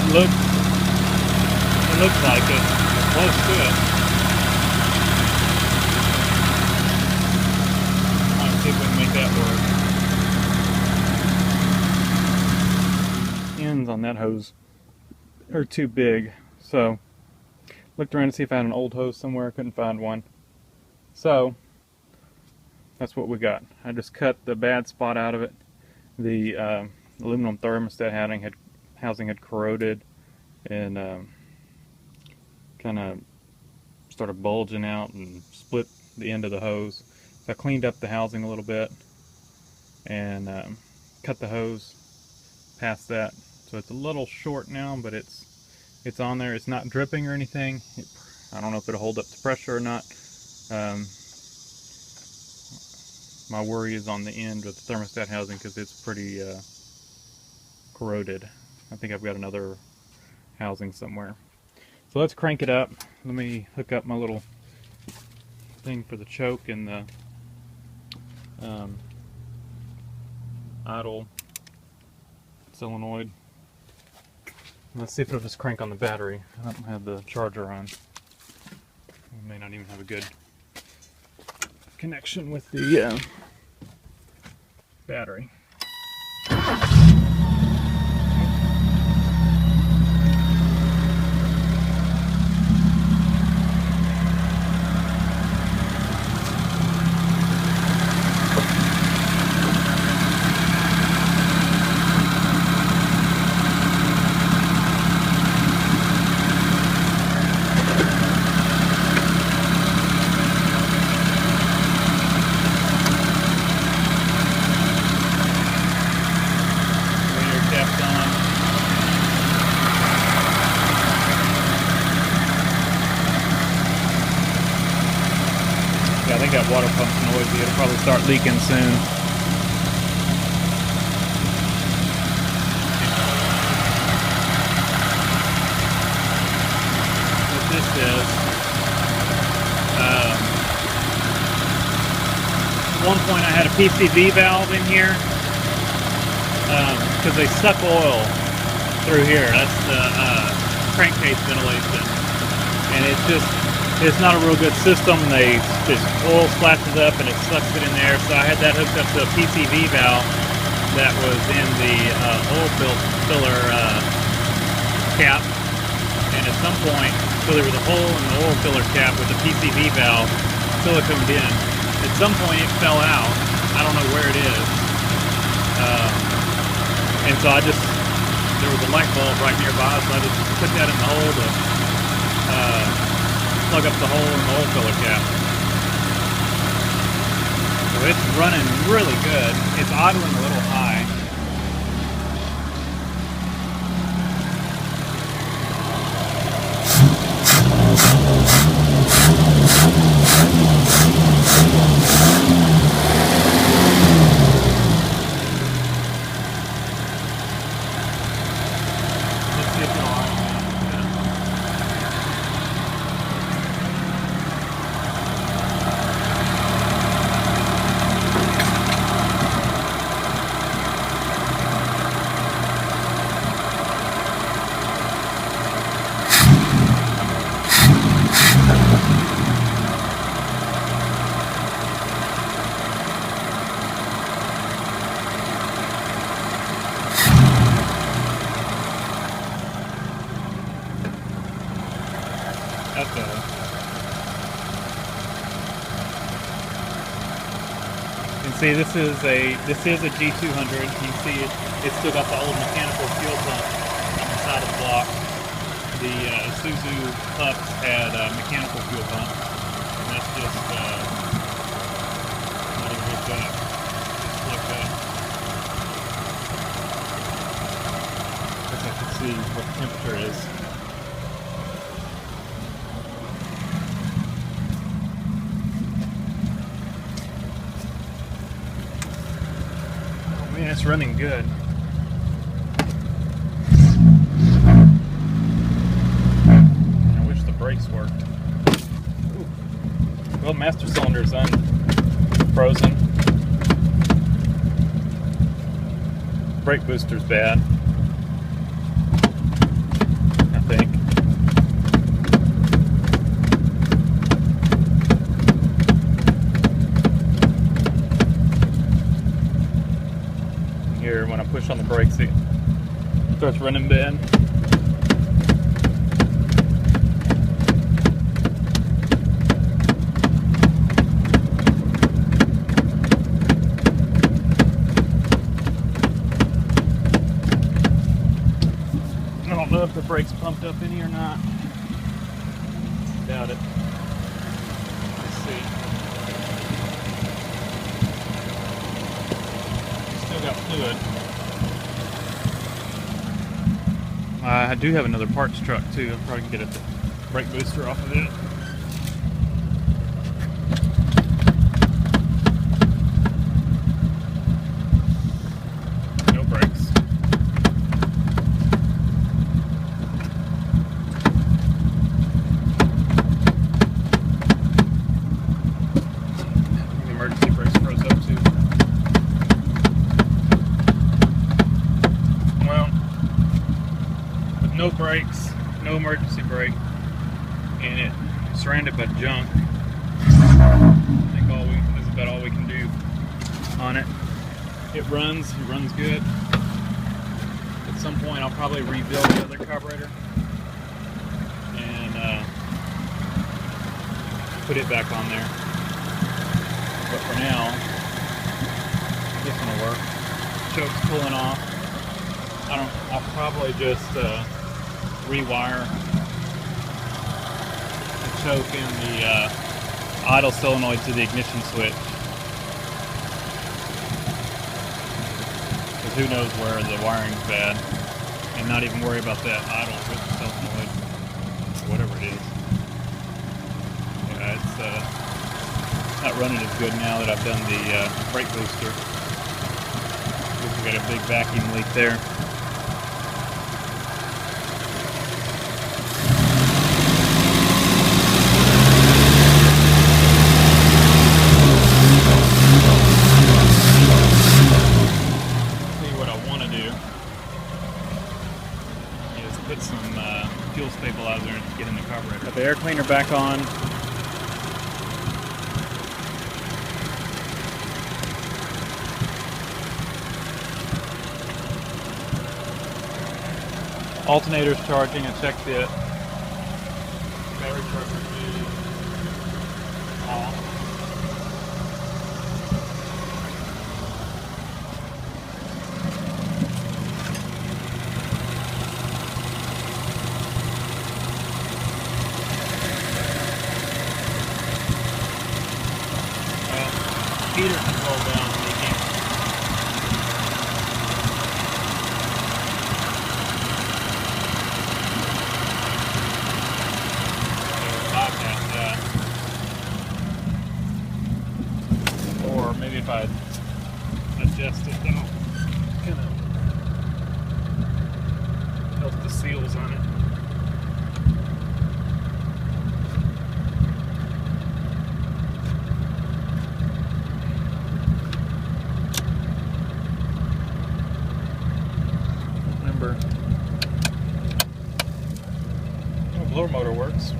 It looks like it. We're close to it. Let's see if we can make that work. Ends on that hose are too big, so looked around to see if I had an old hose somewhere. I couldn't find one. So that's what we got. I just cut the bad spot out of it. The aluminum thermostat housing had corroded and kind of started bulging out and split the end of the hose. So I cleaned up the housing a little bit and cut the hose past that. So it's a little short now, but it's on there. It's not dripping or anything. I don't know if it'll hold up the pressure or not. My worry is on the end of the thermostat housing because it's pretty corroded. I think I've got another housing somewhere. So let's crank it up. Let me hook up my little thing for the choke and the idle solenoid. Let's see if it'll just crank on the battery. I don't have the charger on. We may not even have a good connection with the battery. Yeah, I think that water pump's noisy. It'll probably start leaking soon. What this is, at one point I had a PCV valve in here because they suck oil through here. That's the crankcase ventilation, and it's not a real good system. This oil splashes up and it sucks it in there. So I had that hooked up to a PCV valve that was in the oil filler cap. And at some point, so there was a hole in the oil filler cap with the PCV valve siliconed in. At some point it fell out. I don't know where it is. And so there was a light bulb right nearby, so I just put that in the hole to plug up the hole in the oil filler cap. So it's running really good. It's idling a little high. Let's see if it'll on. That's better. You can see this is a G200. You can see it's still got the old mechanical fuel pump on the side of the block. The Isuzu Pups had a mechanical fuel pump, and that's just not even hooked up. Just plugged up. I guess I can see what the temperature is. Man, it's running good. I wish the brakes worked. Ooh. Well, master cylinder's unfrozen. Brake booster's bad. push on the brakes, it starts running bad. I don't know if the brakes pumped up any or not. Doubt it. Let's see. Still got fluid. I do have another parts truck too. I probably can get a brake booster off of it. No brakes. The emergency brakes froze up too. Well, with no brakes, no emergency brake, and it surrounded by junk, I think this is about all we can do on it. It runs good. At some point I'll probably rebuild the other carburetor and put it back on there. But for now, this one will work. Choke's pulling off. I'll probably just rewire the choke and the idle solenoid to the ignition switch. Because who knows where the wiring's bad. And not even worry about that idle solenoid, or whatever it is. Yeah, it's not running as good now that I've done the brake booster. Looks like we got a big vacuum leak there. Put some fuel stabilizer and get in the carburetor. Got the air cleaner back on. Alternator's charging. I checked it. Battery charger is off. Heater control down so you can't. Bypass that. Or maybe if I adjust it, that'll kind of help the seals on it. Blower motor works.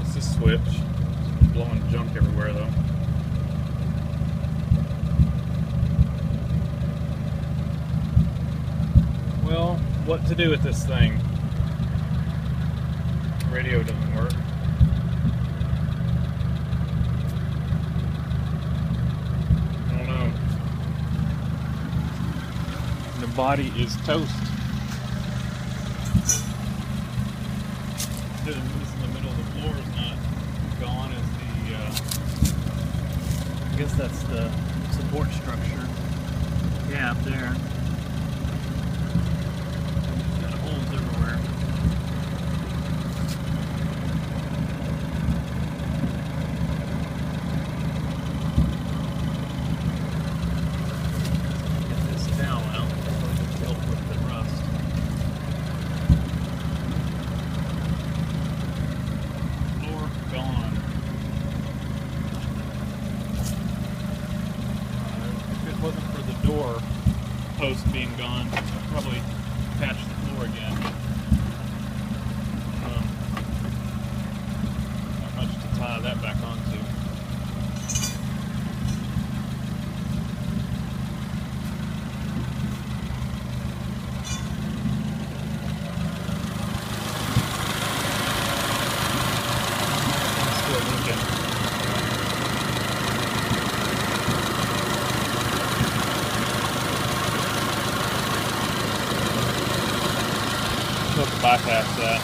It's this switch. It's blowing junk everywhere though. Well, what to do with this thing? Radio doesn't work. I don't know. The body is toast. This in the middle of the floor is not gone as the I guess that's the support structure gap there. Got holes everywhere. Get this towel out so it can help with the rust. Gone. If it wasn't for the door post being gone, I'd probably patch the floor again. Not much to tie that back onto. supposed to bypass that.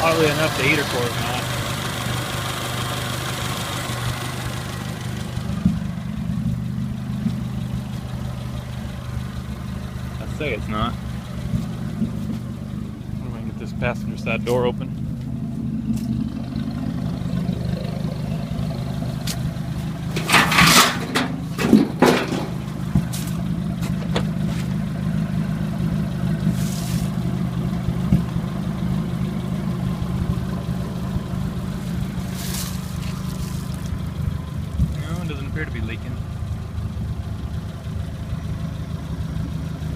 Oddly enough, the heater core is not. I say it's not. I'm going to get this passenger side door open. Appear to be leaking.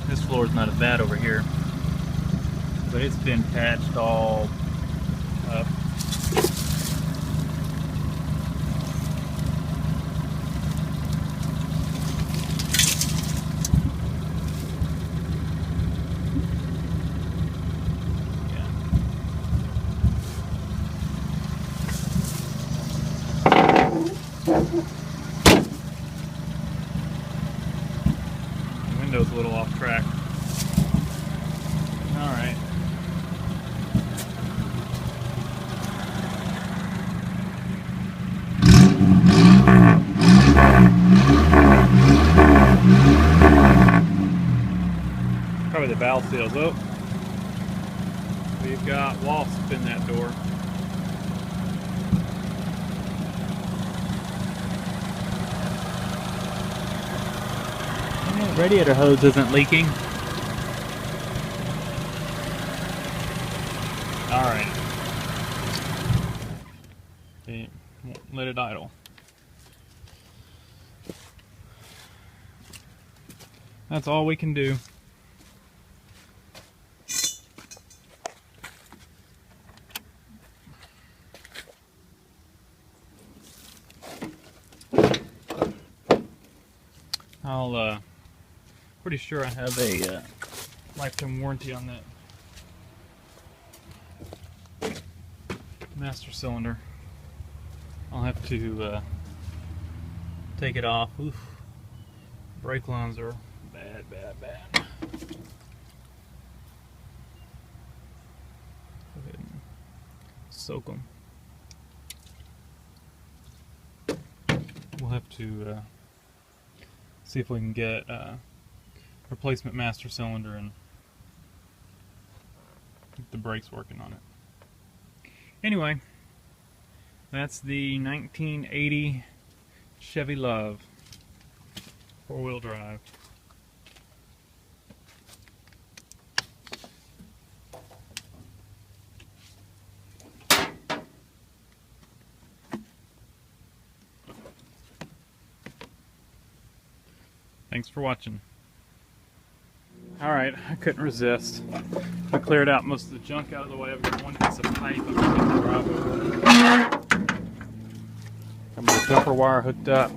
This floor is not as bad over here, but it's been patched all up. Window's a little off track. Alright. Probably the valve seals up. We've got wasp in that door. Radiator hose isn't leaking. Alright. Okay, won't let it idle. That's all we can do. Pretty sure I have a lifetime warranty on that master cylinder. I'll have to take it off. Oof. Brake lines are bad, bad, bad. Go ahead and soak them. We'll have to see if we can get replacement master cylinder and get the brakes working on it. Anyway, that's the 1980 Chevy Luv, 4-wheel drive. Thanks for watching. Alright, I couldn't resist. I cleared out most of the junk out of the way. I've got one piece of pipe I'm going to drive over. Got my jumper wire hooked up.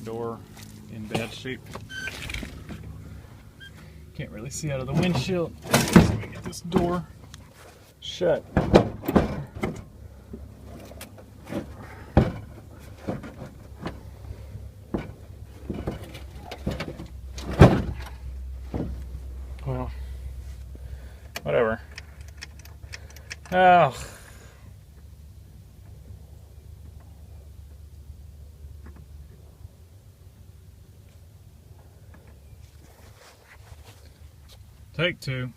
Door in bad shape. Can't really see out of the windshield. Let's see if we can get this door shut. Well, whatever. Oh. Take two.